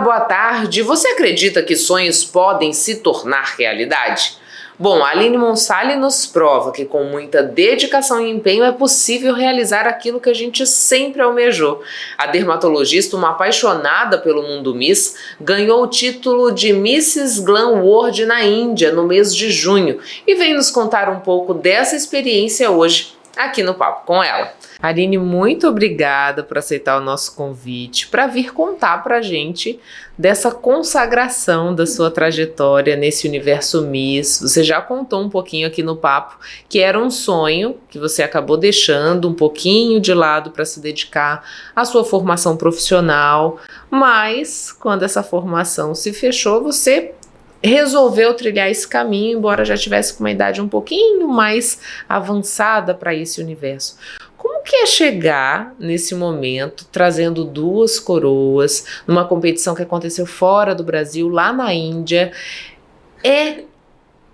boa tarde. Você acredita que sonhos podem se tornar realidade? Bom, a Aline Monsali nos prova que com muita dedicação e empenho é possível realizar aquilo que a gente sempre almejou. A dermatologista, uma apaixonada pelo mundo Miss, ganhou o título de Mrs. Glam World na Índia no mês de junho e vem nos contar um pouco dessa experiência hoje aqui no Papo com ela. Aline, muito obrigada por aceitar o nosso convite para vir contar pra gente dessa consagração da sua trajetória nesse universo Miss. Você já contou um pouquinho aqui no papo que era um sonho que você acabou deixando um pouquinho de lado para se dedicar à sua formação profissional, mas quando essa formação se fechou, você resolveu trilhar esse caminho, embora já tivesse com uma idade um pouquinho mais avançada para esse universo. Como que é chegar nesse momento, trazendo 2 coroas, numa competição que aconteceu fora do Brasil, lá na Índia?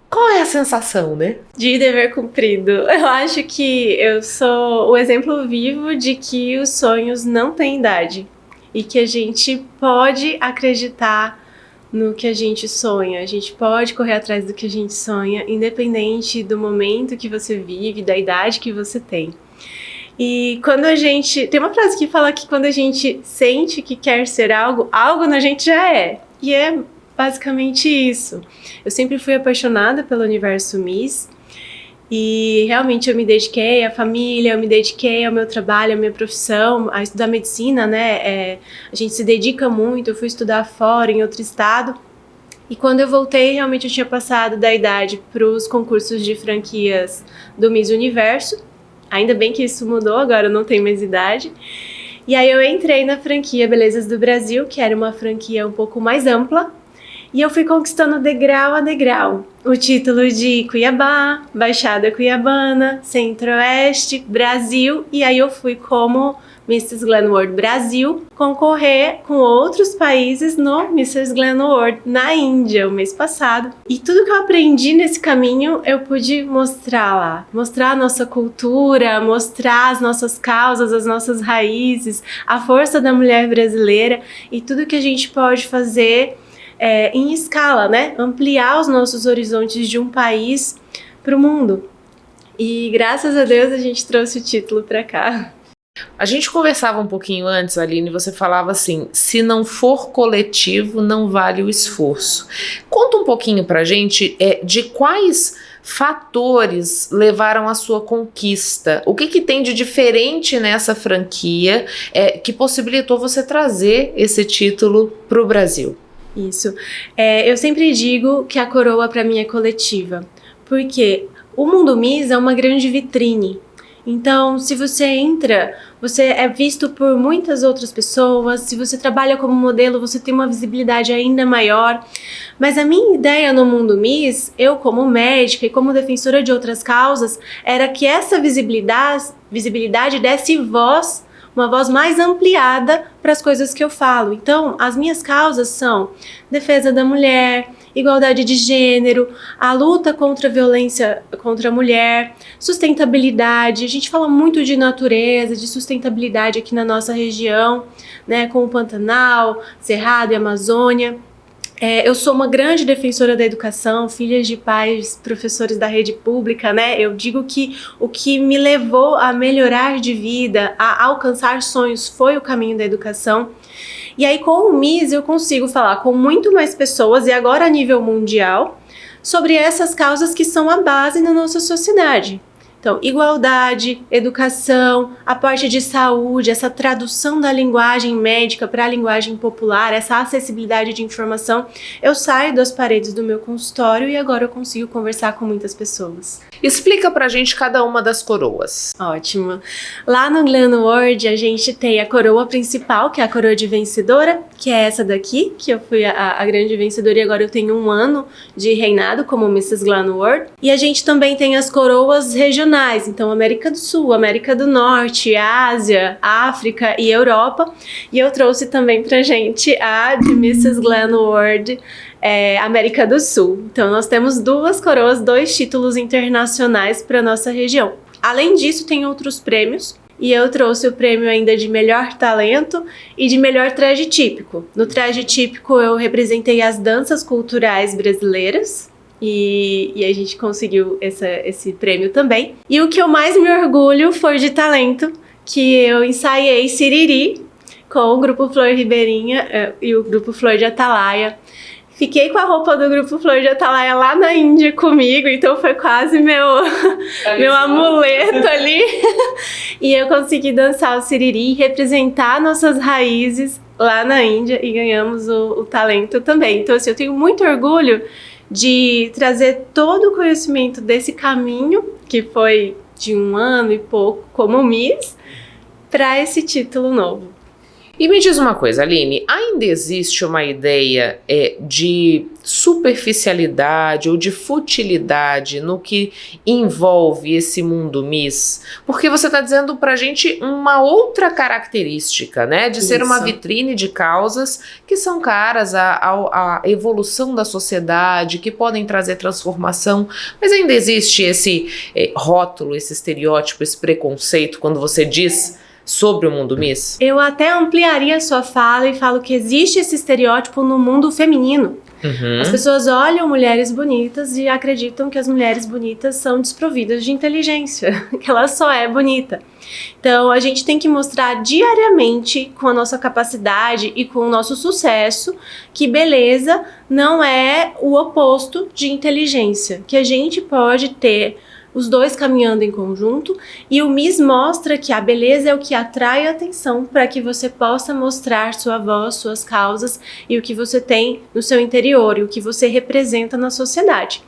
Qual é a sensação, né? De dever cumprido. Eu acho que eu sou o exemplo vivo de que os sonhos não têm idade e que a gente pode acreditar no que a gente sonha, a gente pode correr atrás do que a gente sonha, independente do momento que você vive, da idade que você tem. E quando a gente... Tem uma frase que fala que quando a gente sente que quer ser algo, algo na gente já é. E é basicamente isso. Eu sempre fui apaixonada pelo universo Miss e realmente eu me dediquei à família, eu me dediquei ao meu trabalho, à minha profissão, a estudar medicina, né? A gente se dedica muito, eu fui estudar fora, em outro estado. E quando eu voltei, realmente eu tinha passado da idade para os concursos de franquias do Miss Universo. Ainda bem que isso mudou, agora eu não tenho mais idade. E aí eu entrei na franquia Belezas do Brasil, que era uma franquia um pouco mais ampla. E eu fui conquistando degrau a degrau o título de Cuiabá, Baixada Cuiabana, Centro-Oeste, Brasil. E aí eu fui como Mrs. Glam World Brasil concorrer com outros países no Mrs. Glam World na Índia o mês passado. E tudo que eu aprendi nesse caminho eu pude mostrar lá. Mostrar a nossa cultura, mostrar as nossas causas, as nossas raízes, a força da mulher brasileira e tudo que a gente pode fazer em escala, né? Ampliar os nossos horizontes de um país para o mundo. E graças a Deus a gente trouxe o título para cá. A gente conversava um pouquinho antes, Aline, e você falava assim, se não for coletivo, não vale o esforço. Conta um pouquinho pra gente de quais fatores levaram à sua conquista. O que tem de diferente nessa franquia que possibilitou você trazer esse título pro Brasil? Isso. Eu sempre digo que a coroa para mim é coletiva, porque o mundo Miss é uma grande vitrine. Então, se você entra, você é visto por muitas outras pessoas. Se você trabalha como modelo, você tem uma visibilidade ainda maior. Mas a minha ideia no mundo Miss, eu como médica e como defensora de outras causas, era que essa visibilidade desse voz, uma voz mais ampliada para as coisas que eu falo. Então, as minhas causas são defesa da mulher, igualdade de gênero, a luta contra a violência contra a mulher, sustentabilidade. A gente fala muito de natureza, de sustentabilidade aqui na nossa região, né, com o Pantanal, Cerrado e Amazônia. Eu sou uma grande defensora da educação, filha de pais professores da rede pública, né? Eu digo que o que me levou a melhorar de vida, a alcançar sonhos, foi o caminho da educação. E aí com o Miss eu consigo falar com muito mais pessoas, e agora a nível mundial, sobre essas causas que são a base na nossa sociedade. Então, igualdade, educação, a parte de saúde, essa tradução da linguagem médica para a linguagem popular, essa acessibilidade de informação. Eu saio das paredes do meu consultório e agora eu consigo conversar com muitas pessoas. Explica pra gente cada uma das coroas. Ótimo. Lá no Glam World a gente tem a coroa principal, que é a coroa de vencedora, que é essa daqui, que eu fui a grande vencedora e agora eu tenho 1 ano de reinado como Mrs. Glam World. E a gente também tem as coroas regionais, então América do Sul, América do Norte, Ásia, África e Europa. E eu trouxe também pra gente a de Mrs. Glam World América do Sul. Então nós temos 2 coroas, 2 títulos internacionais para nossa região. Além disso, tem outros prêmios e eu trouxe o prêmio ainda de melhor talento e de melhor traje típico. No traje típico eu representei as danças culturais brasileiras e a gente conseguiu esse prêmio também. E o que eu mais me orgulho foi de talento, que eu ensaiei Siriri com o Grupo Flor Ribeirinha e o Grupo Flor de Atalaia. Fiquei com a roupa do Grupo Flor de Atalaia lá na Índia comigo, então foi quase meu amuleto ali. E eu consegui dançar o Siriri, representar nossas raízes lá na Índia e ganhamos o talento também. Então, assim, eu tenho muito orgulho de trazer todo o conhecimento desse caminho, que foi de 1 ano e pouco como Miss, para esse título novo. E me diz uma coisa, Aline, ainda existe uma ideia de superficialidade ou de futilidade no que envolve esse mundo Miss? Porque você está dizendo pra gente uma outra característica, né? De ser uma vitrine de causas que são caras à evolução da sociedade, que podem trazer transformação, mas ainda existe esse rótulo, esse estereótipo, esse preconceito quando você diz sobre o mundo Miss? Eu até ampliaria a sua fala e falo que existe esse estereótipo no mundo feminino. As pessoas olham mulheres bonitas e acreditam que as mulheres bonitas são desprovidas de inteligência, que ela só é bonita. Então a gente tem que mostrar diariamente, com a nossa capacidade e com o nosso sucesso, que beleza não é o oposto de inteligência, que a gente pode ter os dois caminhando em conjunto, e o Miss mostra que a beleza é o que atrai a atenção para que você possa mostrar sua voz, suas causas e o que você tem no seu interior e o que você representa na sociedade.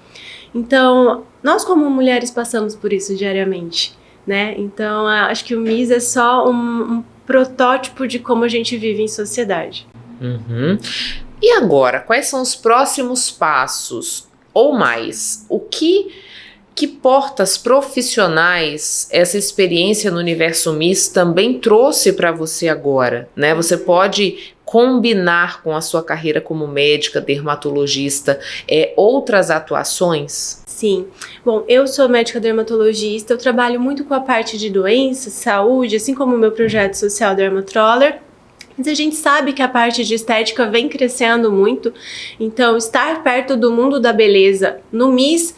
Então, nós como mulheres passamos por isso diariamente, né? Então, acho que o Miss é só um protótipo de como a gente vive em sociedade. E agora, quais são os próximos passos? Ou mais, que portas profissionais essa experiência no universo Miss também trouxe para você agora, né? Você pode combinar com a sua carreira como médica, dermatologista, outras atuações? Sim. Bom, eu sou médica dermatologista, eu trabalho muito com a parte de doenças, saúde, assim como o meu projeto social Dermatroller. Mas a gente sabe que a parte de estética vem crescendo muito, então estar perto do mundo da beleza no Miss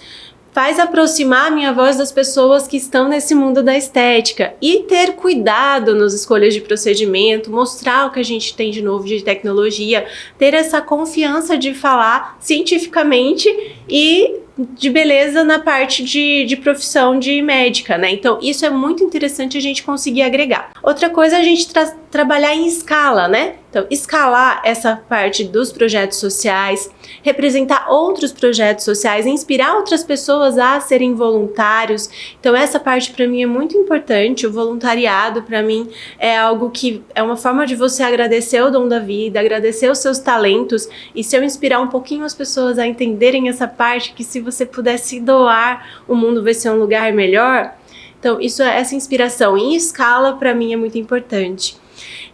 faz aproximar a minha voz das pessoas que estão nesse mundo da estética e ter cuidado nas escolhas de procedimento, mostrar o que a gente tem de novo de tecnologia, ter essa confiança de falar cientificamente e de beleza na parte de profissão de médica, né? Então isso é muito interessante a gente conseguir agregar. Outra coisa é a gente trabalhar em escala, né? Então escalar essa parte dos projetos sociais, representar outros projetos sociais, inspirar outras pessoas a serem voluntários. Então essa parte para mim é muito importante. O voluntariado para mim é algo que é uma forma de você agradecer o dom da vida, agradecer os seus talentos, e se eu inspirar um pouquinho as pessoas a entenderem essa parte, que se você pudesse doar, o mundo vai ser um lugar melhor. Então essa inspiração em escala para mim é muito importante.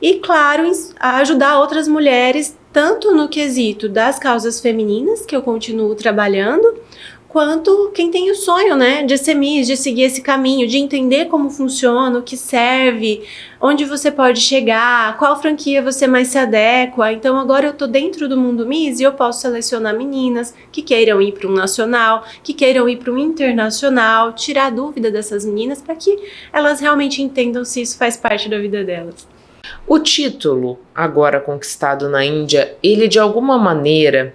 E claro, ajudar outras mulheres tanto no quesito das causas femininas, que eu continuo trabalhando, quanto quem tem o sonho, né, de ser Miss, de seguir esse caminho, de entender como funciona, o que serve, onde você pode chegar, qual franquia você mais se adequa. Então agora eu tô dentro do mundo Miss e eu posso selecionar meninas que queiram ir para um nacional, que queiram ir para um internacional, tirar a dúvida dessas meninas para que elas realmente entendam se isso faz parte da vida delas. O título, agora conquistado na Índia, ele de alguma maneira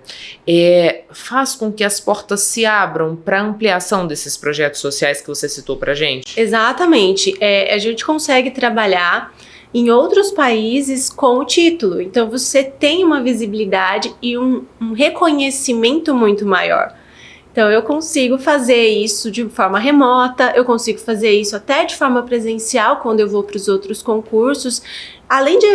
faz com que as portas se abram para a ampliação desses projetos sociais que você citou para a gente? Exatamente. A gente consegue trabalhar em outros países com o título. Então você tem uma visibilidade e um reconhecimento muito maior. Então eu consigo fazer isso de forma remota, eu consigo fazer isso até de forma presencial quando eu vou para os outros concursos, além de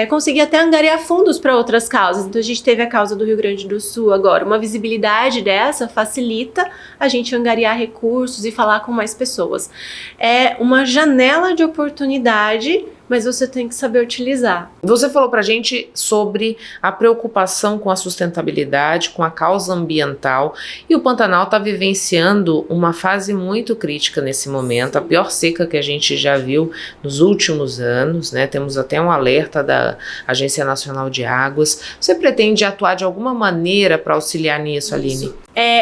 conseguir até angariar fundos para outras causas. Então a gente teve a causa do Rio Grande do Sul agora, uma visibilidade dessa facilita a gente angariar recursos e falar com mais pessoas. É uma janela de oportunidade mas você tem que saber utilizar. Você falou pra gente sobre a preocupação com a sustentabilidade, com a causa ambiental, e o Pantanal está vivenciando uma fase muito crítica nesse momento, a pior seca que a gente já viu nos últimos anos, né? Temos até um alerta da Agência Nacional de Águas. Você pretende atuar de alguma maneira para auxiliar nisso, Aline?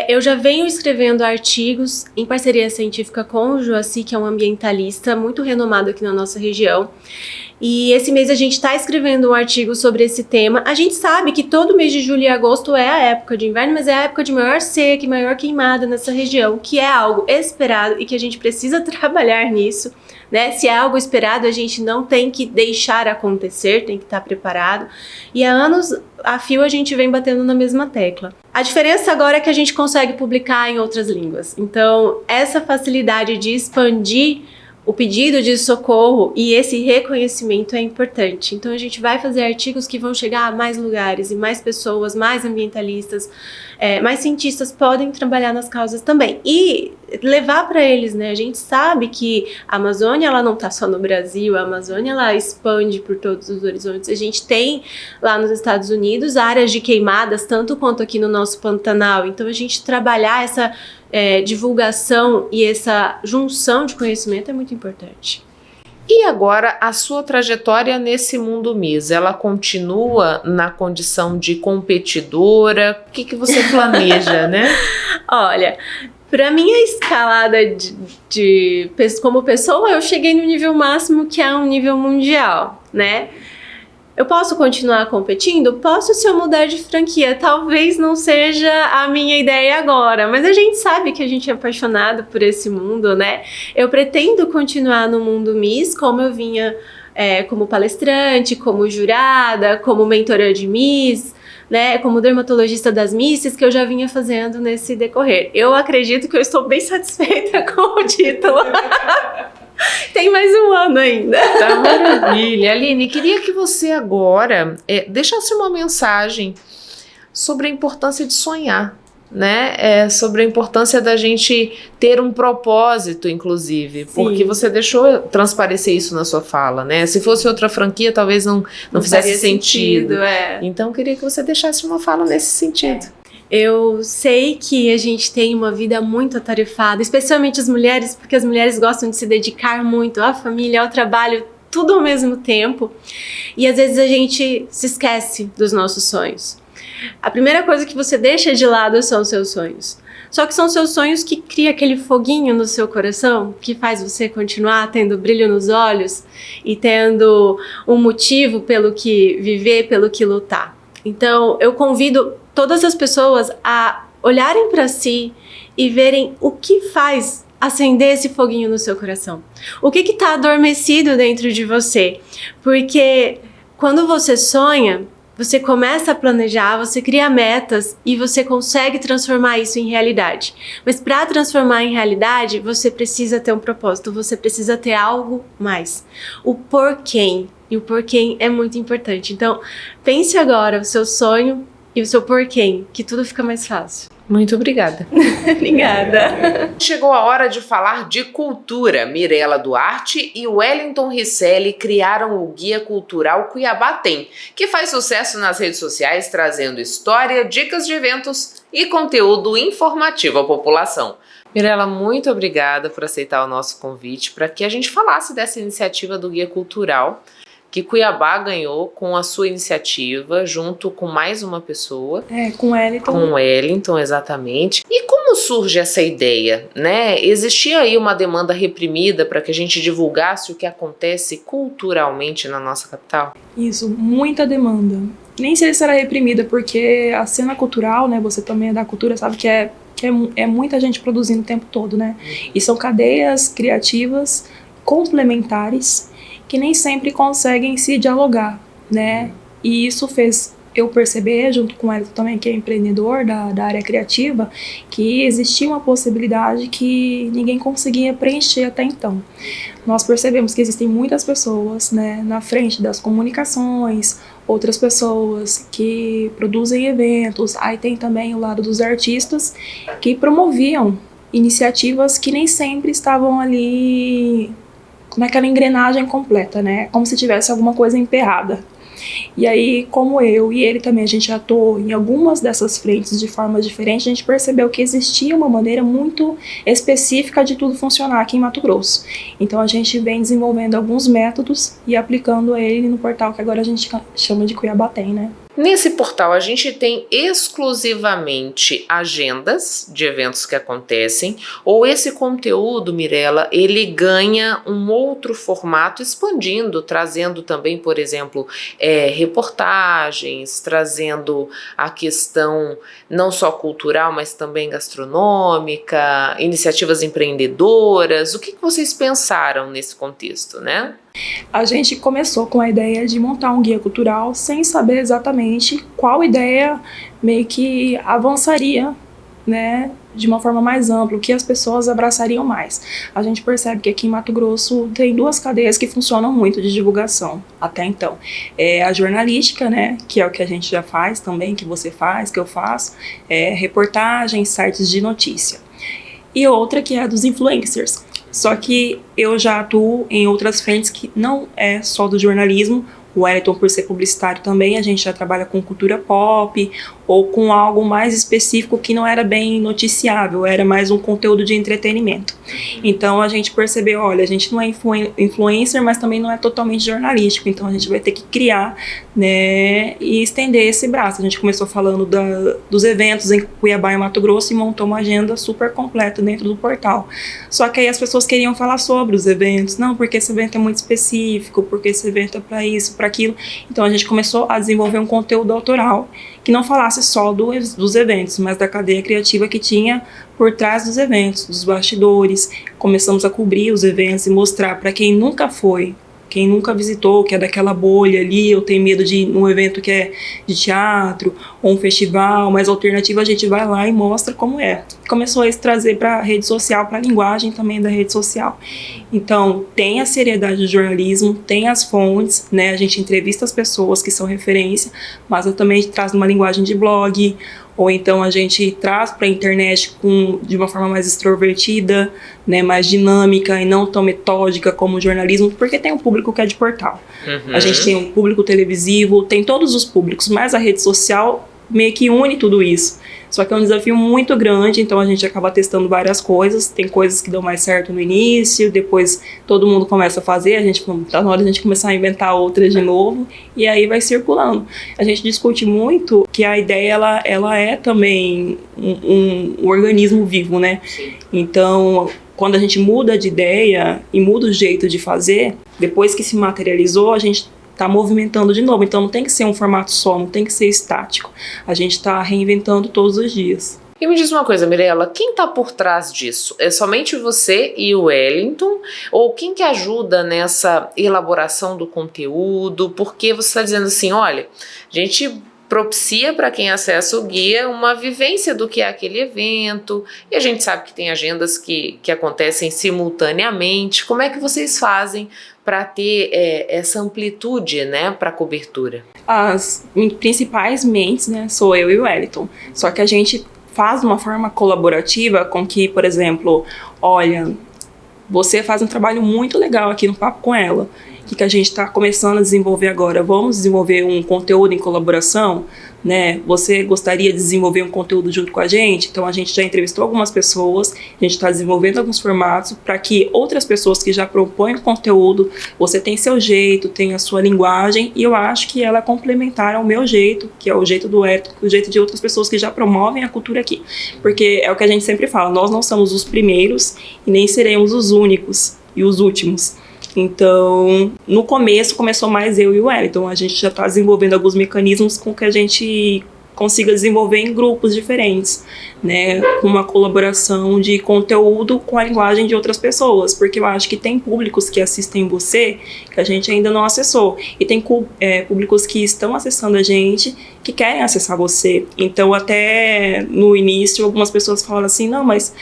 Eu já venho escrevendo artigos em parceria científica com o Joaci, que é um ambientalista muito renomado aqui na nossa região. E esse mês a gente está escrevendo um artigo sobre esse tema. A gente sabe que todo mês de julho e agosto é a época de inverno, mas é a época de maior seca e maior queimada nessa região, que é algo esperado e que a gente precisa trabalhar nisso, né? Se é algo esperado, a gente não tem que deixar acontecer, tem que estar preparado. E há anos a fio a gente vem batendo na mesma tecla. A diferença agora é que a gente consegue publicar em outras línguas. Então, essa facilidade de expandir o pedido de socorro e esse reconhecimento é importante. Então a gente vai fazer artigos que vão chegar a mais lugares e mais pessoas, mais ambientalistas, mais cientistas podem trabalhar nas causas também. E levar para eles, né? A gente sabe que a Amazônia, ela não está só no Brasil, a Amazônia, ela expande por todos os horizontes. A gente tem lá nos Estados Unidos áreas de queimadas, tanto quanto aqui no nosso Pantanal. Então a gente trabalhar essa divulgação e essa junção de conhecimento é muito importante. E agora, a sua trajetória nesse mundo Miss, ela continua na condição de competidora? O que você planeja, né? Olha, para minha escalada como pessoa, eu cheguei no nível máximo, que é um nível mundial, né? Eu posso continuar competindo? Posso, se eu mudar de franquia. Talvez não seja a minha ideia agora, mas a gente sabe que a gente é apaixonado por esse mundo, né? Eu pretendo continuar no mundo Miss, como eu vinha como palestrante, como jurada, como mentora de Miss, né, como dermatologista das Misses, que eu já vinha fazendo nesse decorrer. Eu acredito que eu estou bem satisfeita com o título. Tem mais um ano ainda. Tá maravilha. Aline, queria que você agora deixasse uma mensagem sobre a importância de sonhar, né? Sobre a importância da gente ter um propósito, inclusive. Sim. Porque você deixou transparecer isso na sua fala, né? Se fosse outra franquia, talvez não fizesse sentido. Então, queria que você deixasse uma fala nesse sentido. Eu sei que a gente tem uma vida muito atarefada, especialmente as mulheres, porque as mulheres gostam de se dedicar muito à família, ao trabalho, tudo ao mesmo tempo. E às vezes a gente se esquece dos nossos sonhos. A primeira coisa que você deixa de lado são os seus sonhos. Só que são seus sonhos que cria aquele foguinho no seu coração, que faz você continuar tendo brilho nos olhos e tendo um motivo pelo que viver, pelo que lutar. Então, eu convido todas as pessoas a olharem para si e verem o que faz acender esse foguinho no seu coração. O que está adormecido dentro de você? Porque quando você sonha, você começa a planejar, você cria metas e você consegue transformar isso em realidade. Mas para transformar em realidade, você precisa ter um propósito, você precisa ter algo mais. O porquê. E o porquê é muito importante. Então, pense agora o seu sonho e o seu porquê, que tudo fica mais fácil. Muito obrigada. Obrigada. Chegou a hora de falar de cultura. Mirela Duarte e Wellington Risselli criaram o Guia Cultural Cuiabá Tem, que faz sucesso nas redes sociais, trazendo história, dicas de eventos e conteúdo informativo à população. Mirela, muito obrigada por aceitar o nosso convite para que a gente falasse dessa iniciativa do Guia Cultural, que Cuiabá ganhou com a sua iniciativa, junto com mais uma pessoa. Com o Wellington. Com o Wellington, exatamente. E como surge essa ideia, né? Existia aí uma demanda reprimida para que a gente divulgasse o que acontece culturalmente na nossa capital? Isso, muita demanda. Nem sei se era reprimida, porque a cena cultural, né, você também é da cultura, sabe que é muita gente produzindo o tempo todo, né? E são cadeias criativas complementares que nem sempre conseguem se dialogar, né? E isso fez eu perceber, junto com ele também, que é empreendedor da área criativa, que existia uma possibilidade que ninguém conseguia preencher até então. Nós percebemos que existem muitas pessoas, né, na frente das comunicações, outras pessoas que produzem eventos, aí tem também o lado dos artistas que promoviam iniciativas que nem sempre estavam ali naquela engrenagem completa, né? Como se tivesse alguma coisa emperrada. E aí, como eu e ele também, a gente atuou em algumas dessas frentes de forma diferente, a gente percebeu que existia uma maneira muito específica de tudo funcionar aqui em Mato Grosso. Então a gente vem desenvolvendo alguns métodos e aplicando ele no portal que agora a gente chama de Cuiabatem, né? Nesse portal a gente tem exclusivamente agendas de eventos que acontecem, ou esse conteúdo, Mirela, ele ganha um outro formato expandindo, trazendo também, por exemplo, reportagens, trazendo a questão não só cultural, mas também gastronômica, iniciativas empreendedoras. O que vocês pensaram nesse contexto, né? A gente começou com a ideia de montar um guia cultural sem saber exatamente qual ideia meio que avançaria, né, de uma forma mais ampla, o que as pessoas abraçariam mais. A gente percebe que aqui em Mato Grosso tem duas cadeias que funcionam muito de divulgação, até então. É a jornalística, né, que é o que a gente já faz também, que você faz, que eu faço, reportagens, sites de notícia. E outra que é a dos influencers. Só que eu já atuo em outras frentes que não é só do jornalismo. O Wellington, por ser publicitário também, a gente já trabalha com cultura pop ou com algo mais específico que não era bem noticiável, era mais um conteúdo de entretenimento. Então a gente percebeu, olha, a gente não é influencer, mas também não é totalmente jornalístico, então a gente vai ter que criar, né, e estender esse braço. A gente começou falando dos eventos em Cuiabá e Mato Grosso e montou uma agenda super completa dentro do portal. Só que aí as pessoas queriam falar sobre os eventos, não, porque esse evento é muito específico, porque esse evento é para isso, para aquilo. Então a gente começou a desenvolver um conteúdo autoral que não falasse só dos eventos, mas da cadeia criativa que tinha por trás dos eventos, dos bastidores. Começamos a cobrir os eventos e mostrar para quem nunca foi, quem nunca visitou, que é daquela bolha ali, eu tenho medo de ir num evento que é de teatro ou um festival, mas alternativa a gente vai lá e mostra como é. Começou a se trazer para a rede social, para a linguagem também da rede social. Então, tem a seriedade do jornalismo, tem as fontes, né? A gente entrevista as pessoas que são referência, mas eu também traz uma linguagem de blog, ou então a gente traz para a internet de uma forma mais extrovertida, né, mais dinâmica e não tão metódica como o jornalismo, porque tem um público que é de portal. Uhum. A gente tem um público televisivo, tem todos os públicos, mas a rede social meio que une tudo isso. Só que é um desafio muito grande, então a gente acaba testando várias coisas. Tem coisas que dão mais certo no início, depois todo mundo começa a fazer, a gente tá na hora de a gente começar a inventar outras de novo, e aí vai circulando. A gente discute muito que a ideia ela é também um organismo vivo, né? Sim. Então, quando a gente muda de ideia e muda o jeito de fazer, depois que se materializou, a gente está movimentando de novo. Então não tem que ser um formato só, não tem que ser estático. A gente está reinventando todos os dias. E me diz uma coisa, Mirela, quem está por trás disso? É somente você e o Wellington? Ou quem que ajuda nessa elaboração do conteúdo? Porque você está dizendo assim, olha, a gente propicia para quem acessa o guia uma vivência do que é aquele evento, e a gente sabe que tem agendas que acontecem simultaneamente. Como é que vocês fazem para ter essa amplitude, né, para a cobertura? As principais mentes, né, sou eu e o Wellington, só que a gente faz de uma forma colaborativa com que, por exemplo, olha, você faz um trabalho muito legal aqui no Papo com Ela, que a gente está começando a desenvolver agora. Vamos desenvolver um conteúdo em colaboração, né? Você gostaria de desenvolver um conteúdo junto com a gente? Então a gente já entrevistou algumas pessoas, a gente está desenvolvendo alguns formatos para que outras pessoas que já propõem conteúdo, você tem seu jeito, tem a sua linguagem, e eu acho que ela é complementar ao meu jeito, que é o jeito do Hélio, o jeito de outras pessoas que já promovem a cultura aqui. Porque é o que a gente sempre fala, nós não somos os primeiros e nem seremos os únicos e os últimos. Então, no começo começou mais eu e o Wellington. A gente já está desenvolvendo alguns mecanismos com que a gente consiga desenvolver em grupos diferentes, né, com uma colaboração de conteúdo com a linguagem de outras pessoas, porque eu acho que tem públicos que assistem você que a gente ainda não acessou, e tem públicos que estão acessando a gente que querem acessar você. Então, até no início, algumas pessoas falam assim, não, mas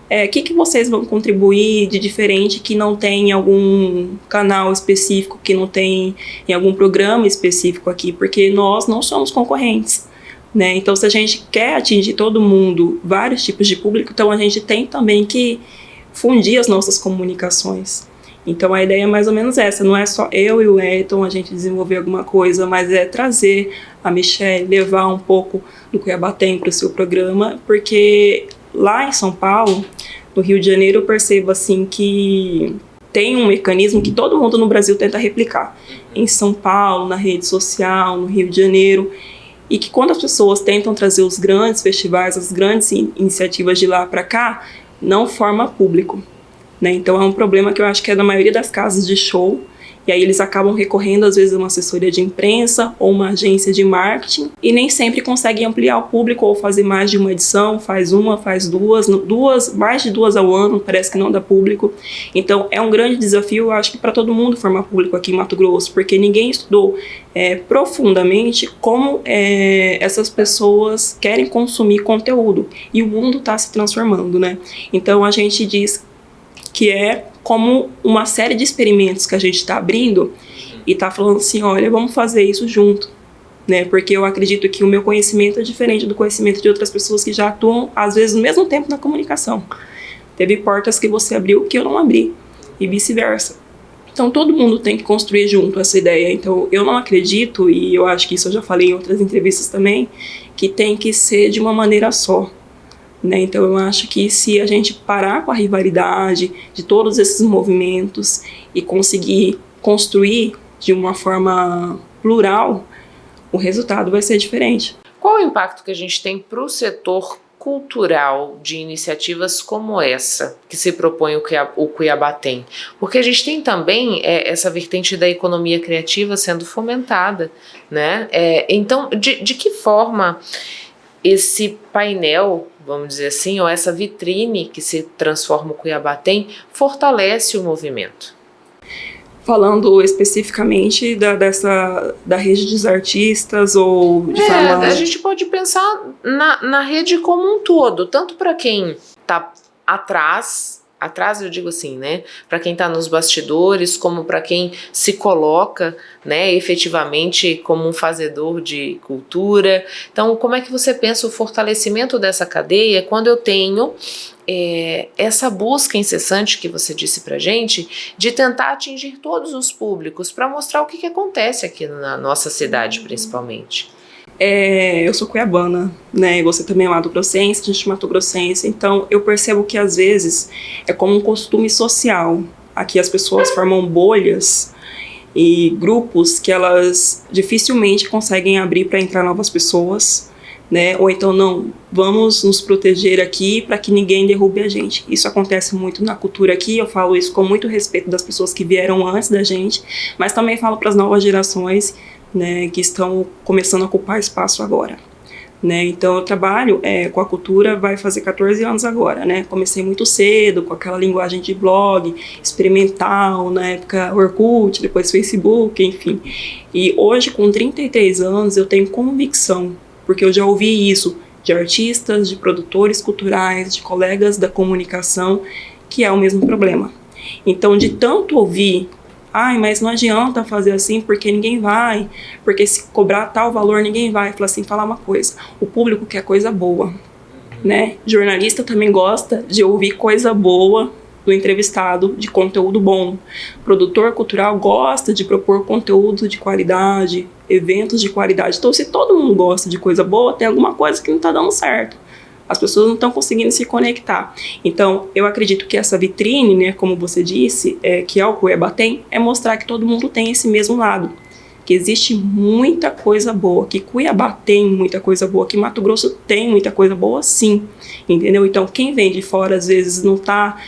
o que vocês vão contribuir de diferente que não tem em algum canal específico, que não tem em algum programa específico aqui? Porque nós não somos concorrentes, né? Então, se a gente quer atingir todo mundo, vários tipos de público, então a gente tem também que fundir as nossas comunicações. Então a ideia é mais ou menos essa, não é só eu e o Elton a gente desenvolver alguma coisa, mas é trazer a Michelle, levar um pouco do Cuiabá Tem para o seu programa, porque lá em São Paulo, no Rio de Janeiro, eu percebo assim que tem um mecanismo que todo mundo no Brasil tenta replicar. Em São Paulo, na rede social, no Rio de Janeiro, e que quando as pessoas tentam trazer os grandes festivais, as grandes iniciativas de lá para cá, não forma público. Né? Então é um problema que eu acho que é da maioria das casas de show, e aí eles acabam recorrendo às vezes a uma assessoria de imprensa ou uma agência de marketing, e nem sempre conseguem ampliar o público ou fazer mais de uma edição, faz uma, faz duas, mais de duas ao ano, parece que não dá público. Então é um grande desafio, eu acho que para todo mundo formar público aqui em Mato Grosso, porque ninguém estudou profundamente como essas pessoas querem consumir conteúdo, e o mundo está se transformando, né? Então a gente diz que é como uma série de experimentos que a gente está abrindo e está falando assim, olha, vamos fazer isso junto, né? Porque eu acredito que o meu conhecimento é diferente do conhecimento de outras pessoas que já atuam, às vezes, no mesmo tempo na comunicação. Teve portas que você abriu que eu não abri, e vice-versa. Então, todo mundo tem que construir junto essa ideia. Então, eu não acredito, e eu acho que isso eu já falei em outras entrevistas também, que tem que ser de uma maneira só. Né? Então eu acho que se a gente parar com a rivalidade de todos esses movimentos e conseguir construir de uma forma plural, o resultado vai ser diferente. Qual o impacto que a gente tem para o setor cultural de iniciativas como essa que se propõe o Cuiabá Tem? Porque a gente tem também essa vertente da economia criativa sendo fomentada, né? Então, de que forma esse painel, vamos dizer assim, ou essa vitrine que se transforma o Cuiabá Tem, fortalece o movimento? Falando especificamente da rede dos artistas ou de forma... A gente pode pensar na rede como um todo, tanto para quem está atrás eu digo assim, né, para quem está nos bastidores, como para quem se coloca, né, efetivamente como um fazedor de cultura. Então, como é que você pensa o fortalecimento dessa cadeia quando eu tenho essa busca incessante que você disse pra gente, de tentar atingir todos os públicos, para mostrar o que acontece aqui na nossa cidade, principalmente? Eu sou cuiabana, né? Você também é mato-grossense, a gente é mato-grossense, então eu percebo que às vezes é como um costume social. Aqui as pessoas formam bolhas e grupos que elas dificilmente conseguem abrir para entrar novas pessoas, né? Ou então não, vamos nos proteger aqui para que ninguém derrube a gente. Isso acontece muito na cultura aqui, eu falo isso com muito respeito das pessoas que vieram antes da gente, mas também falo para as novas gerações, né, que estão começando a ocupar espaço agora. Né? Então eu trabalho com a cultura, vai fazer 14 anos agora, né? Comecei muito cedo, com aquela linguagem de blog, experimental, na época Orkut, depois Facebook, enfim. E hoje, com 33 anos, eu tenho convicção, porque eu já ouvi isso de artistas, de produtores culturais, de colegas da comunicação, que é o mesmo problema. Então, de tanto ouvir, mas não adianta fazer assim porque ninguém vai, porque se cobrar tal valor ninguém vai. Fala assim, falar uma coisa, o público quer coisa boa, né? Jornalista também gosta de ouvir coisa boa do entrevistado, de conteúdo bom. Produtor cultural gosta de propor conteúdo de qualidade, eventos de qualidade. Então, se todo mundo gosta de coisa boa, tem alguma coisa que não está dando certo. As pessoas não estão conseguindo se conectar. Então, eu acredito que essa vitrine, né, como você disse, que é o Cuiabá Tem, é mostrar que todo mundo tem esse mesmo lado. Que existe muita coisa boa, que Cuiabá tem muita coisa boa, que Mato Grosso tem muita coisa boa, sim. Entendeu? Então, quem vem de fora, às vezes, não está...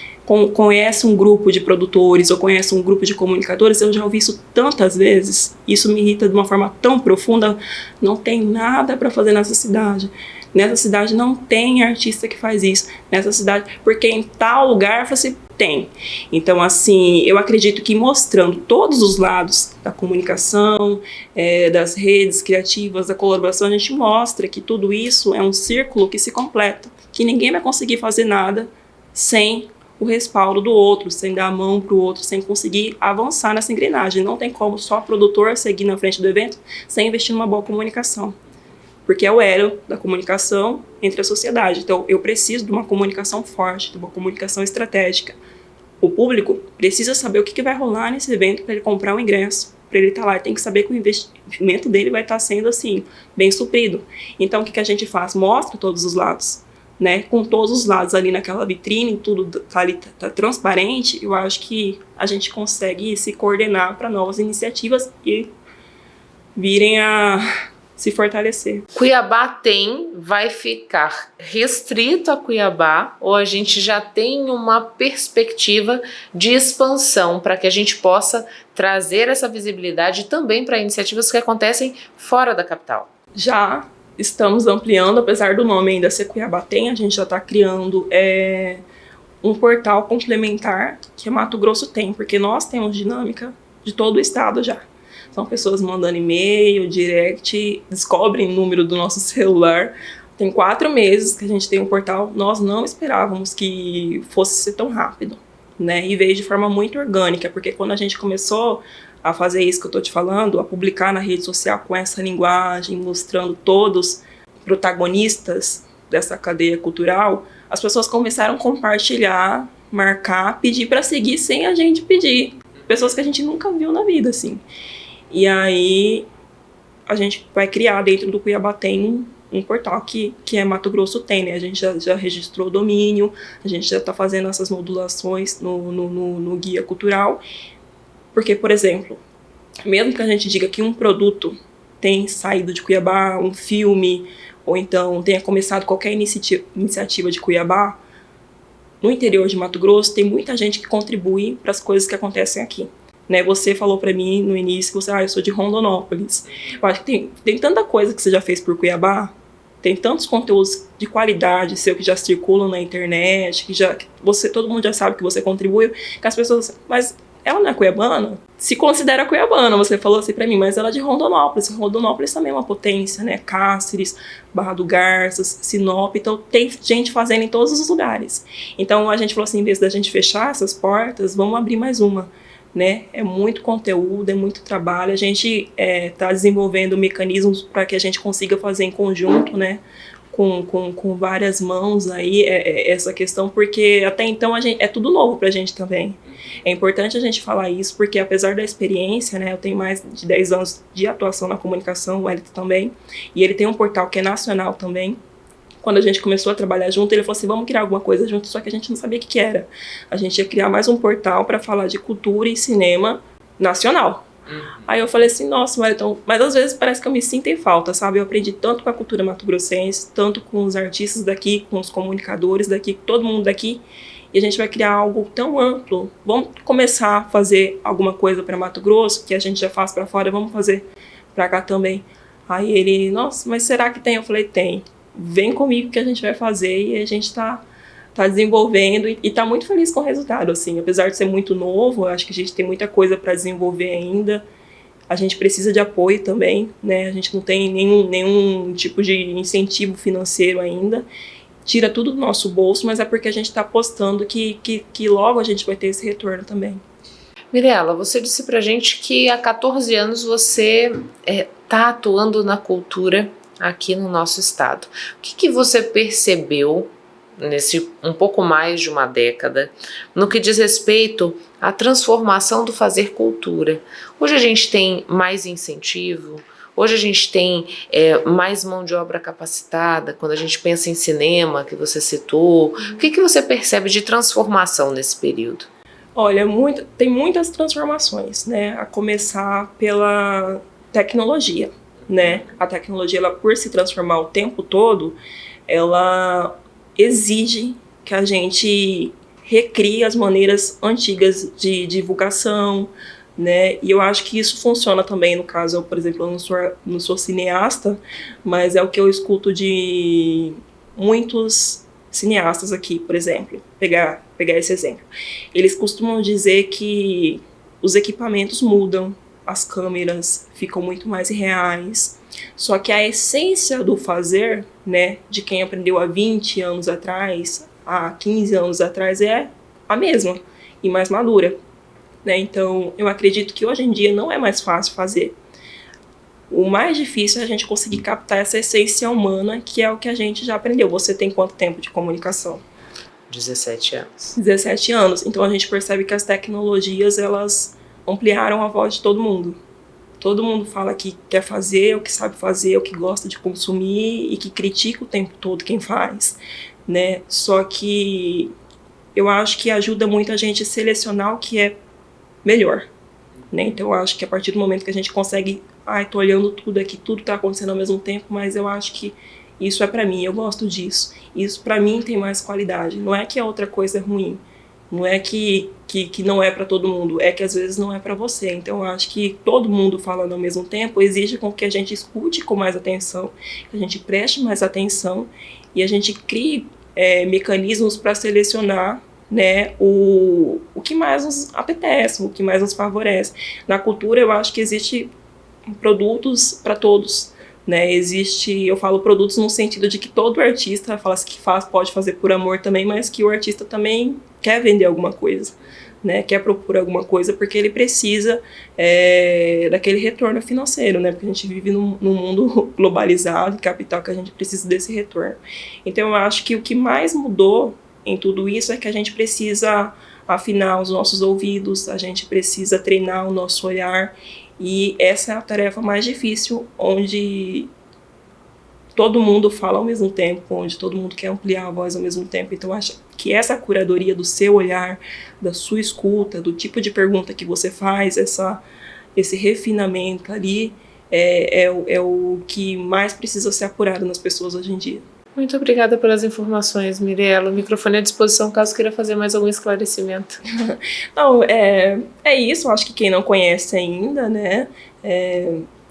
conhece um grupo de produtores ou conhece um grupo de comunicadores, eu já ouvi isso tantas vezes, isso me irrita de uma forma tão profunda. Não tem nada para fazer nessa cidade. Nessa cidade não tem artista que faz isso. Nessa cidade, porque em tal lugar você tem. Então, assim, eu acredito que mostrando todos os lados da comunicação, das redes criativas, da colaboração, a gente mostra que tudo isso é um círculo que se completa, que ninguém vai conseguir fazer nada sem o respaldo do outro, sem dar a mão para o outro, sem conseguir avançar nessa engrenagem. Não tem como só produtor seguir na frente do evento sem investir numa boa comunicação. Porque é o elo da comunicação entre a sociedade. Então, eu preciso de uma comunicação forte, de uma comunicação estratégica, O público precisa saber o que vai rolar nesse evento para ele comprar o ingresso, para ele estar lá. Ele tem que saber que o investimento dele vai estar sendo, assim, bem suprido. Então, o que a gente faz? Mostra todos os lados, né? Com todos os lados ali naquela vitrine, tudo tá ali, tá transparente. Eu acho que a gente consegue se coordenar para novas iniciativas e virem a se fortalecer. Cuiabá vai ficar restrito a Cuiabá, ou a gente já tem uma perspectiva de expansão para que a gente possa trazer essa visibilidade também para iniciativas que acontecem fora da capital? Já estamos ampliando, apesar do nome ainda ser Cuiabá a gente já está criando um portal complementar que Mato Grosso tem, porque nós temos dinâmica de todo o estado já. São pessoas mandando e-mail, direct, descobrem o número do nosso celular. Tem 4 meses que a gente tem um portal. Nós não esperávamos que fosse ser tão rápido, né? E veio de forma muito orgânica, porque quando a gente começou a fazer isso que eu estou te falando, a publicar na rede social com essa linguagem, mostrando todos protagonistas dessa cadeia cultural, as pessoas começaram a compartilhar, marcar, pedir para seguir sem a gente pedir. Pessoas que a gente nunca viu na vida, assim. E aí a gente vai criar dentro do Cuiabá tem um portal que é Mato Grosso né? A gente já registrou o domínio, a gente já está fazendo essas modulações no guia cultural. Porque, por exemplo, mesmo que a gente diga que um produto tem saído de Cuiabá, um filme, ou então tenha começado qualquer iniciativa de Cuiabá, no interior de Mato Grosso tem muita gente que contribui para as coisas que acontecem aqui. Né, você falou para mim no início que eu sou de Rondonópolis. Eu acho que tem tanta coisa que você já fez por Cuiabá, tem tantos conteúdos de qualidade seu que já circulam na internet, todo mundo já sabe que você contribuiu, que as pessoas, mas ela não é cuiabana? Se considera cuiabana, você falou assim para mim, mas ela é de Rondonópolis. Rondonópolis também é uma potência, né? Cáceres, Barra do Garças, Sinop, então tem gente fazendo em todos os lugares. Então a gente falou assim, em vez da gente fechar essas portas, vamos abrir mais uma. Né? É muito conteúdo, é muito trabalho. A gente está desenvolvendo mecanismos para que a gente consiga fazer em conjunto, né? Com várias mãos aí essa questão, porque até então é tudo novo para a gente também. É importante a gente falar isso, porque apesar da experiência, né? Eu tenho mais de 10 anos de atuação na comunicação, o Wellington também, e ele tem um portal que é nacional também. Quando a gente começou a trabalhar junto, ele falou assim, vamos criar alguma coisa junto, só que a gente não sabia o que era. A gente ia criar mais um portal para falar de cultura e cinema nacional. Aí eu falei assim, nossa, Wellington, mas às vezes parece que eu me sinto em falta, sabe? Eu aprendi tanto com a cultura mato-grossense, tanto com os artistas daqui, com os comunicadores daqui, todo mundo daqui, e a gente vai criar algo tão amplo. Vamos começar a fazer alguma coisa para Mato Grosso, que a gente já faz para fora, vamos fazer para cá também. Aí ele, nossa, mas será que tem? Eu falei, tem. Vem comigo que a gente vai fazer, e a gente tá desenvolvendo e tá muito feliz com o resultado, assim, apesar de ser muito novo, eu acho que a gente tem muita coisa para desenvolver ainda, a gente precisa de apoio também, né, a gente não tem nenhum tipo de incentivo financeiro ainda, tira tudo do nosso bolso, mas é porque a gente tá apostando que logo a gente vai ter esse retorno também. Mirela, você disse pra gente que há 14 anos você tá atuando na cultura aqui no nosso estado. O que você percebeu nesse um pouco mais de uma década no que diz respeito à transformação do fazer cultura? Hoje a gente tem mais incentivo, hoje a gente tem mais mão de obra capacitada, quando a gente pensa em cinema, que você citou. O que você percebe de transformação nesse período? Olha, tem muitas transformações, né? A começar pela tecnologia. Né? A tecnologia, ela, por se transformar o tempo todo, ela exige que a gente recrie as maneiras antigas de divulgação, né? E eu acho que isso funciona também, no caso, por exemplo, eu não sou cineasta, mas é o que eu escuto de muitos cineastas aqui, por exemplo, pegar esse exemplo. Eles costumam dizer que os equipamentos mudam, as câmeras ficam muito mais reais, só que a essência do fazer, né, de quem aprendeu há 20 anos atrás, há 15 anos atrás, é a mesma e mais madura, né? Então, eu acredito que hoje em dia não é mais fácil fazer. O mais difícil é a gente conseguir captar essa essência humana, que é o que a gente já aprendeu. Você tem quanto tempo de comunicação? 17 anos. 17 anos. Então a gente percebe que as tecnologias, elas ampliaram a voz de todo mundo. Todo mundo fala que quer fazer, o que sabe fazer, o que gosta de consumir e que critica o tempo todo quem faz, né? Só que eu acho que ajuda muito a gente a selecionar o que é melhor, né? Então eu acho que a partir do momento que a gente consegue, tô olhando tudo aqui, tudo tá acontecendo ao mesmo tempo, mas eu acho que isso é pra mim, eu gosto disso. Isso pra mim tem mais qualidade. Não é que a outra coisa é ruim, não é que não é pra todo mundo, é que às vezes não é pra você. Então eu acho que todo mundo falando ao mesmo tempo exige com que a gente escute com mais atenção, que a gente preste mais atenção e a gente crie mecanismos para selecionar, né, o que mais nos apetece, o que mais nos favorece. Na cultura eu acho que existe produtos para todos, né? Eu falo produtos no sentido de que todo artista fala que pode fazer por amor também, mas que o artista também quer vender alguma coisa, né? Quer propor alguma coisa porque ele precisa daquele retorno financeiro, né? Porque a gente vive num mundo globalizado, capital, que a gente precisa desse retorno. Então eu acho que o que mais mudou em tudo isso é que a gente precisa afinar os nossos ouvidos, a gente precisa treinar o nosso olhar, e essa é a tarefa mais difícil, onde todo mundo fala ao mesmo tempo, onde todo mundo quer ampliar a voz ao mesmo tempo. Então acho que essa curadoria do seu olhar, da sua escuta, do tipo de pergunta que você faz, esse refinamento ali é o que mais precisa ser apurado nas pessoas hoje em dia. Muito obrigada pelas informações, Mirela. O microfone é à disposição caso queira fazer mais algum esclarecimento. Não, é isso. Acho que quem não conhece ainda, né,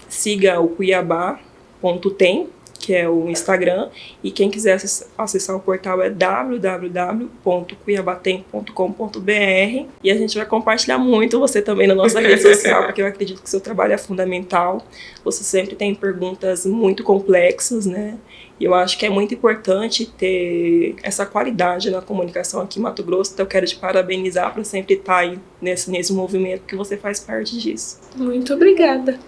siga o cuiabá.tem, que é o Instagram, e quem quiser acessar o portal é www.cuiabatem.com.br, e a gente vai compartilhar muito você também na nossa rede social, porque eu acredito que o seu trabalho é fundamental. Você sempre tem perguntas muito complexas, né? E eu acho que é muito importante ter essa qualidade na comunicação aqui em Mato Grosso. Então eu quero te parabenizar por sempre estar aí nesse movimento, que você faz parte disso. Muito obrigada.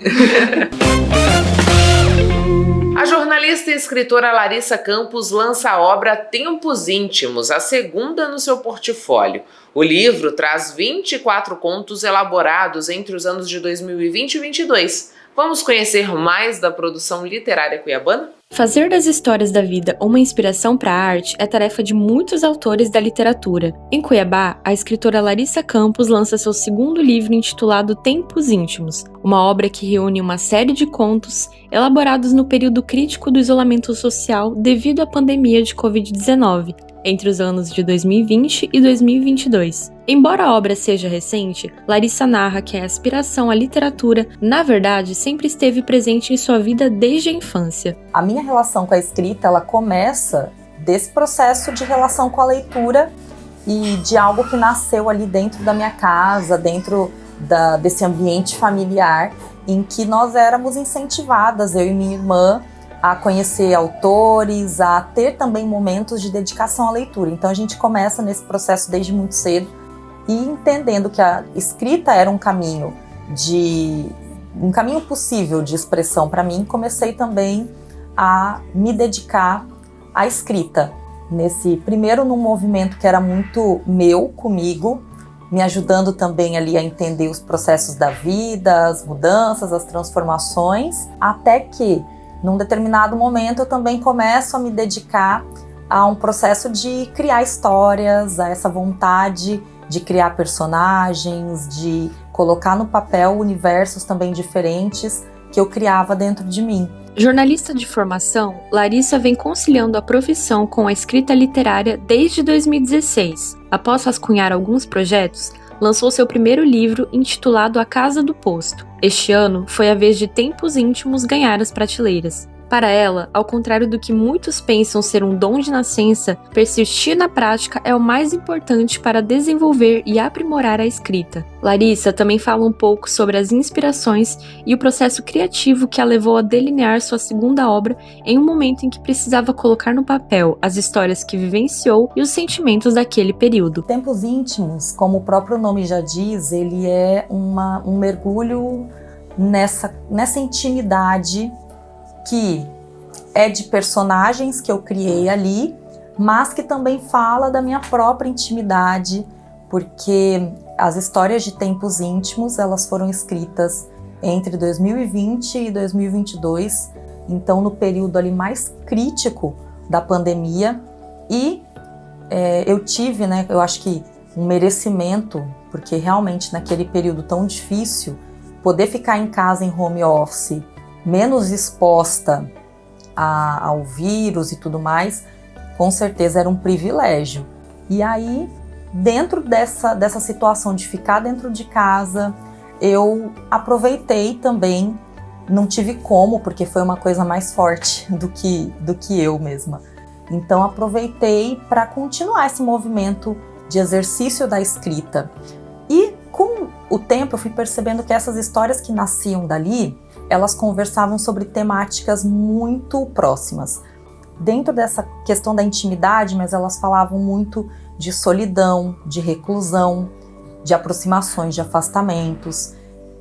A jornalista e escritora Larissa Campos lança a obra Tempos Íntimos, a segunda no seu portfólio. O livro traz 24 contos elaborados entre os anos de 2020 e 2022. Vamos conhecer mais da produção literária cuiabana? Fazer das histórias da vida uma inspiração para a arte é tarefa de muitos autores da literatura. Em Cuiabá, a escritora Larissa Campos lança seu segundo livro intitulado Tempos Íntimos, uma obra que reúne uma série de contos elaborados no período crítico do isolamento social devido à pandemia de Covid-19, entre os anos de 2020 e 2022. Embora a obra seja recente, Larissa narra que a aspiração à literatura, na verdade, sempre esteve presente em sua vida desde a infância. A minha relação com a escrita, ela começa desse processo de relação com a leitura e de algo que nasceu ali dentro da minha casa, dentro desse ambiente familiar, em que nós éramos incentivadas, eu e minha irmã, a conhecer autores, a ter também momentos de dedicação à leitura. Então a gente começa nesse processo desde muito cedo e entendendo que a escrita era um caminho possível de expressão para mim, comecei também a me dedicar à escrita. Num movimento que era muito meu, comigo, me ajudando também ali a entender os processos da vida, as mudanças, as transformações, até que num determinado momento eu também começo a me dedicar a um processo de criar histórias, a essa vontade de criar personagens, de colocar no papel universos também diferentes que eu criava dentro de mim. Jornalista de formação, Larissa vem conciliando a profissão com a escrita literária desde 2016. Após rascunhar alguns projetos, lançou seu primeiro livro intitulado A Casa do Posto. Este ano foi a vez de Tempos Íntimos ganhar as prateleiras. Para ela, ao contrário do que muitos pensam ser um dom de nascença, persistir na prática é o mais importante para desenvolver e aprimorar a escrita. Larissa também fala um pouco sobre as inspirações e o processo criativo que a levou a delinear sua segunda obra em um momento em que precisava colocar no papel as histórias que vivenciou e os sentimentos daquele período. Tempos Íntimos, como o próprio nome já diz, ele é um mergulho nessa intimidade que é de personagens que eu criei ali, mas que também fala da minha própria intimidade, porque as histórias de Tempos Íntimos, elas foram escritas entre 2020 e 2022, então no período ali mais crítico da pandemia, e eu tive, né, eu acho que um merecimento, porque realmente naquele período tão difícil, poder ficar em casa em home office, menos exposta ao vírus e tudo mais, com certeza era um privilégio. E aí, dentro dessa situação de ficar dentro de casa, eu aproveitei também, não tive como, porque foi uma coisa mais forte do que eu mesma. Então aproveitei para continuar esse movimento de exercício da escrita. E com o tempo eu fui percebendo que essas histórias que nasciam dali, elas conversavam sobre temáticas muito próximas. Dentro dessa questão da intimidade, mas elas falavam muito de solidão, de reclusão, de aproximações, de afastamentos.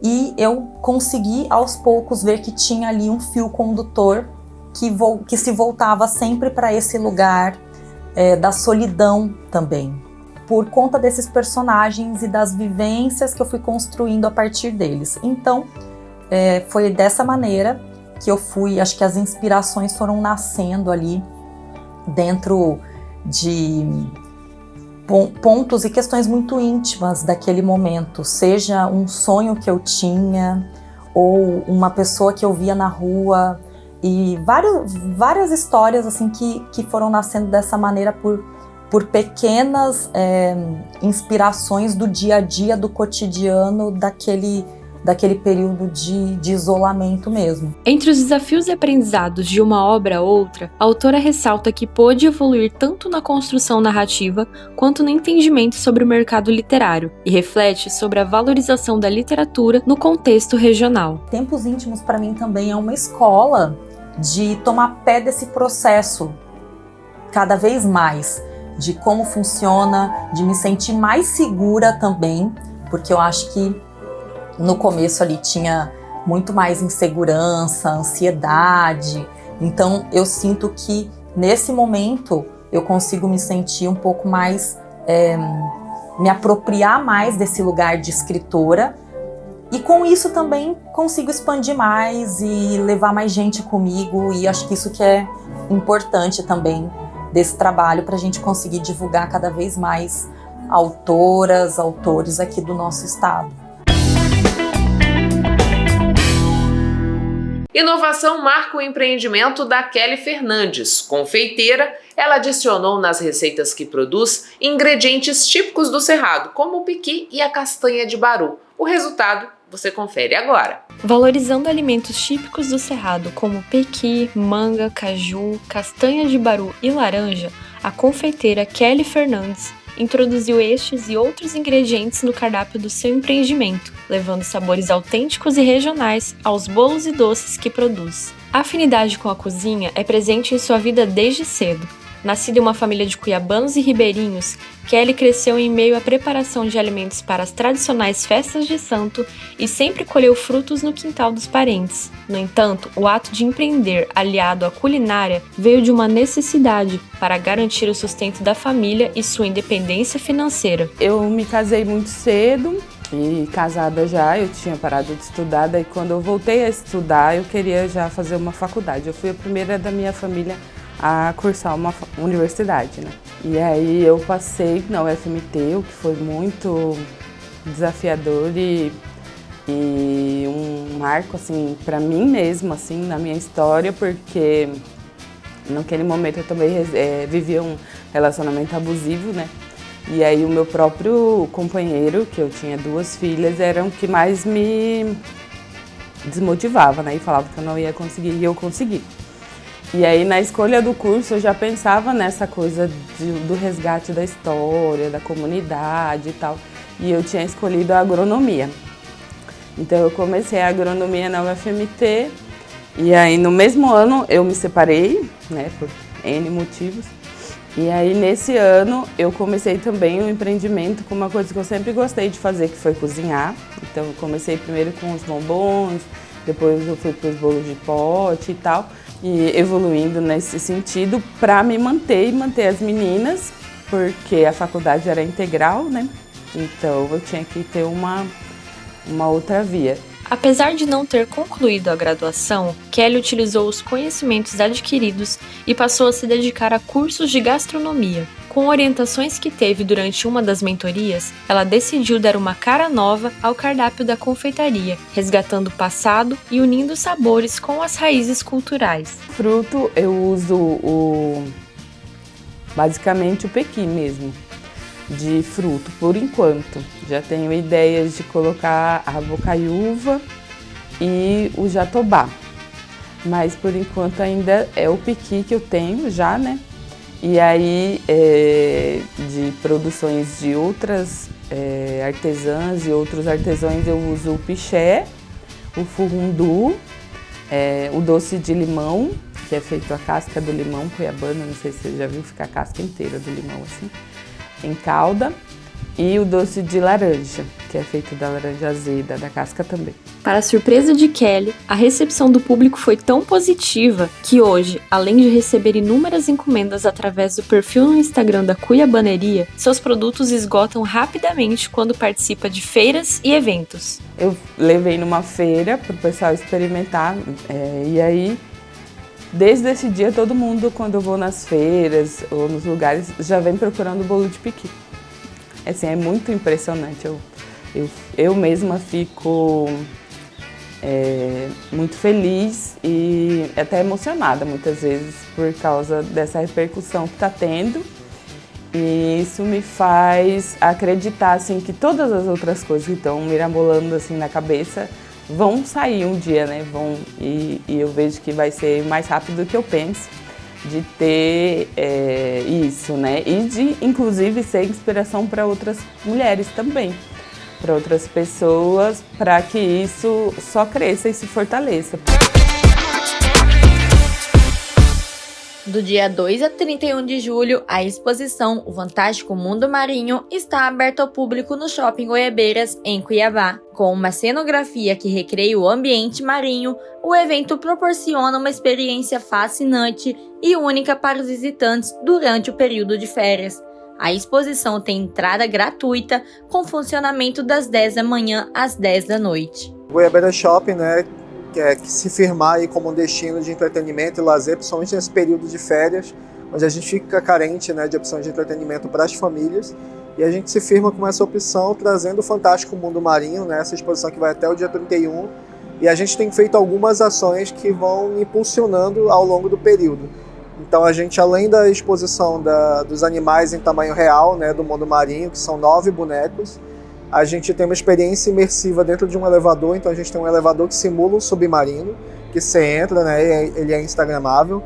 E eu consegui aos poucos ver que tinha ali um fio condutor que se voltava sempre para esse lugar da solidão também, por conta desses personagens e das vivências que eu fui construindo a partir deles. Então, foi dessa maneira que eu fui, acho que as inspirações foram nascendo ali dentro de pontos e questões muito íntimas daquele momento, seja um sonho que eu tinha ou uma pessoa que eu via na rua, e várias histórias assim que foram nascendo dessa maneira por pequenas inspirações do dia a dia, do cotidiano, daquele período de isolamento mesmo. Entre os desafios e aprendizados de uma obra a outra, a autora ressalta que pôde evoluir tanto na construção narrativa quanto no entendimento sobre o mercado literário e reflete sobre a valorização da literatura no contexto regional. Tempos Íntimos para mim também é uma escola de tomar pé desse processo cada vez mais, de como funciona, de me sentir mais segura também, porque eu acho que no começo ali tinha muito mais insegurança, ansiedade. Então eu sinto que nesse momento eu consigo me sentir um pouco mais, me apropriar mais desse lugar de escritora. E com isso também consigo expandir mais e levar mais gente comigo. E acho que isso que é importante também desse trabalho, para a gente conseguir divulgar cada vez mais autoras, autores aqui do nosso estado. Inovação marca o empreendimento da Kelly Fernandes. Confeiteira, ela adicionou nas receitas que produz ingredientes típicos do Cerrado, como o piqui e a castanha de baru. O resultado você confere agora. Valorizando alimentos típicos do Cerrado, como pequi, manga, caju, castanha de baru e laranja, a confeiteira Kelly Fernandes introduziu estes e outros ingredientes no cardápio do seu empreendimento, levando sabores autênticos e regionais aos bolos e doces que produz. A afinidade com a cozinha é presente em sua vida desde cedo. Nascida em uma família de cuiabanos e ribeirinhos, Kelly cresceu em meio à preparação de alimentos para as tradicionais festas de santo e sempre colheu frutos no quintal dos parentes. No entanto, o ato de empreender, aliado à culinária, veio de uma necessidade para garantir o sustento da família e sua independência financeira. Eu me casei muito cedo e casada já, eu tinha parado de estudar, daí quando eu voltei a estudar eu queria já fazer uma faculdade. Eu fui a primeira da minha família a cursar uma universidade, né? E aí eu passei na UFMT, o que foi muito desafiador e um marco, assim, para mim mesmo, assim, na minha história, porque naquele momento eu também vivia um relacionamento abusivo, né? E aí o meu próprio companheiro, que eu tinha 2 filhas, era o que mais me desmotivava, né? E falava que eu não ia conseguir, e eu consegui. E aí, na escolha do curso, eu já pensava nessa coisa do resgate da história, da comunidade e tal. E eu tinha escolhido a agronomia. Então, eu comecei a agronomia na UFMT. E aí, no mesmo ano, eu me separei, né, por N motivos. E aí, nesse ano, eu comecei também um empreendimento com uma coisa que eu sempre gostei de fazer, que foi cozinhar. Então, eu comecei primeiro com os bombons, depois eu fui para os bolos de pote e tal. e evoluindo nesse sentido para me manter e manter as meninas, porque a faculdade era integral, né? Então eu tinha que ter uma outra via. Apesar de não ter concluído a graduação, Kelly utilizou os conhecimentos adquiridos e passou a se dedicar a cursos de gastronomia. Com orientações que teve durante uma das mentorias, ela decidiu dar uma cara nova ao cardápio da confeitaria, resgatando o passado e unindo sabores com as raízes culturais. Fruto eu uso basicamente o pequi mesmo, de fruto, por enquanto. Já tenho ideias de colocar a bocaiúva e o jatobá, mas por enquanto ainda é o pequi que eu tenho já, né? E aí, de produções de outras artesãs e outros artesãos, eu uso o piché, o furundu, o doce de limão, que é feito a casca do limão cuiabano, não sei se você já viu, fica a casca inteira do limão assim, em calda, e o doce de laranja, que é feito da laranja azeda, da casca também. Para a surpresa de Kelly, a recepção do público foi tão positiva que hoje, além de receber inúmeras encomendas através do perfil no Instagram da Cuiabaneria, seus produtos esgotam rapidamente quando participa de feiras e eventos. Eu levei numa feira para o pessoal experimentar, e aí desde esse dia todo mundo, quando eu vou nas feiras ou nos lugares, já vem procurando o bolo de piqui. Assim, é muito impressionante, eu mesma fico muito feliz e até emocionada muitas vezes por causa dessa repercussão que está tendo, e isso me faz acreditar assim, que todas as outras coisas que estão mirabolando assim, na cabeça vão sair um dia, né? E eu vejo que vai ser mais rápido do que eu penso de ter isso, né? E de, inclusive, ser inspiração para outras mulheres também, para outras pessoas, para que isso só cresça e se fortaleça. Do dia 2 a 31 de julho, a exposição O Fantástico Mundo Marinho está aberta ao público no Shopping Goiabeiras, em Cuiabá. Com uma cenografia que recreia o ambiente marinho, o evento proporciona uma experiência fascinante e única para os visitantes durante o período de férias. A exposição tem entrada gratuita, com funcionamento das 10 da manhã às 10 da noite. Goiabeira Shopping, né, que se firmar aí como um destino de entretenimento e lazer, principalmente nesse período de férias, onde a gente fica carente, né, de opções de entretenimento para as famílias, e a gente se firma com essa opção, trazendo o Fantástico Mundo Marinho, né, essa exposição que vai até o dia 31, e a gente tem feito algumas ações que vão impulsionando ao longo do período. Então a gente, além da exposição dos animais em tamanho real, né, do mundo marinho, que são 9 bonecos, a gente tem uma experiência imersiva dentro de um elevador. Então a gente tem um elevador que simula um submarino, que você entra, né, ele é instagramável.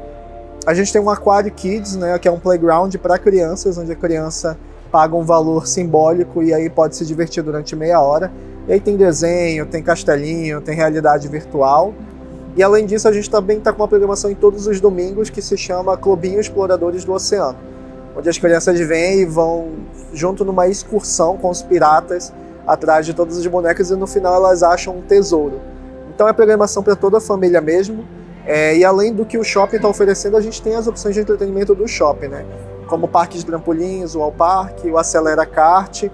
A gente tem um Aquário Kids, né, que é um playground para crianças, onde a criança paga um valor simbólico e aí pode se divertir durante meia hora. E aí tem desenho, tem castelinho, tem realidade virtual. E além disso, a gente também está com uma programação em todos os domingos que se chama Clubinho Exploradores do Oceano, onde as crianças vêm e vão junto numa excursão com os piratas atrás de todos os bonecos, e no final elas acham um tesouro. Então é programação para toda a família mesmo. E além do que o shopping está oferecendo, a gente tem as opções de entretenimento do shopping, né? Como o parque de trampolins, o All Park, o Acelera Kart, e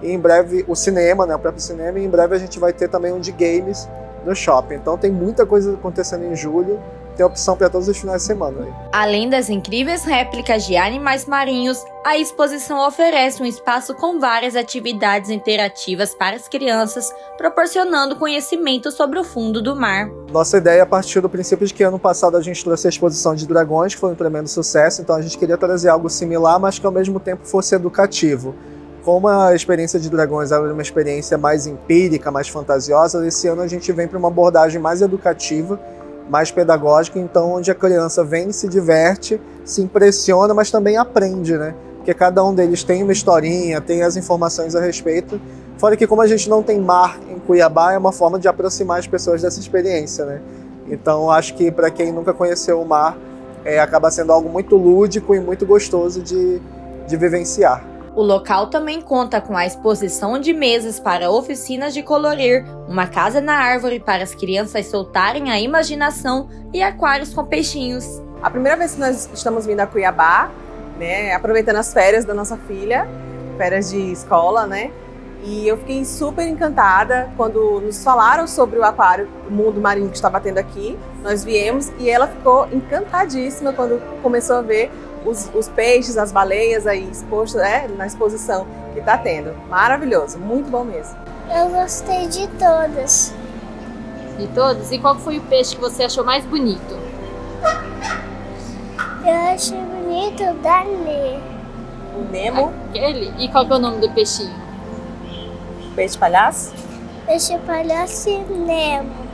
em breve o cinema, né? O próprio cinema, e em breve a gente vai ter também um de games no shopping. Então tem muita coisa acontecendo em julho, tem opção para todos os finais de semana. Aí. Além das incríveis réplicas de animais marinhos, a exposição oferece um espaço com várias atividades interativas para as crianças, proporcionando conhecimento sobre o fundo do mar. Nossa ideia partiu do princípio de que ano passado a gente trouxe a exposição de dragões, que foi um tremendo sucesso, então a gente queria trazer algo similar, mas que ao mesmo tempo fosse educativo. Como a experiência de dragões era uma experiência mais empírica, mais fantasiosa, esse ano a gente vem para uma abordagem mais educativa, mais pedagógica, então onde a criança vem, se diverte, se impressiona, mas também aprende, né? Porque cada um deles tem uma historinha, tem as informações a respeito. Fora que como a gente não tem mar em Cuiabá, é uma forma de aproximar as pessoas dessa experiência, né? Então acho que para quem nunca conheceu o mar, acaba sendo algo muito lúdico e muito gostoso de vivenciar. O local também conta com a exposição de mesas para oficinas de colorir, uma casa na árvore para as crianças soltarem a imaginação e aquários com peixinhos. A primeira vez que nós estamos vindo a Cuiabá, né, aproveitando as férias da nossa filha, férias de escola, né? E eu fiquei super encantada quando nos falaram sobre o aquário, o mundo marinho que estava tendo aqui. Nós viemos e ela ficou encantadíssima quando começou a ver os peixes, as baleias aí expostos, na exposição que está tendo. Maravilhoso, muito bom mesmo. Eu gostei de todas. De todos? E qual foi o peixe que você achou mais bonito? Eu achei bonito o da Nê. O Nemo. Aquele? E qual que é o nome do peixinho? Peixe palhaço? Peixe palhaço e Nemo.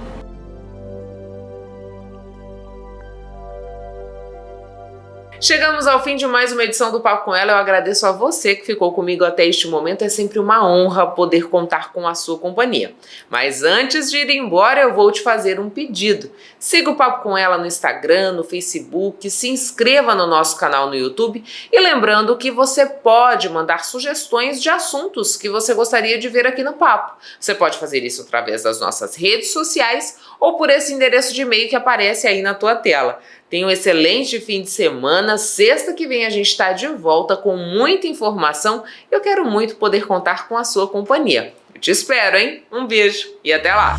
Chegamos ao fim de mais uma edição do Papo com Ela. Eu agradeço a você que ficou comigo até este momento. É sempre uma honra poder contar com a sua companhia. Mas antes de ir embora, eu vou te fazer um pedido. Siga o Papo com Ela no Instagram, no Facebook, se inscreva no nosso canal no YouTube e lembrando que você pode mandar sugestões de assuntos que você gostaria de ver aqui no Papo. Você pode fazer isso através das nossas redes sociais ou por esse endereço de e-mail que aparece aí na tua tela. Tenha um excelente fim de semana. Sexta que vem a gente está de volta com muita informação. Eu quero muito poder contar com a sua companhia. Eu te espero, hein? Um beijo e até lá!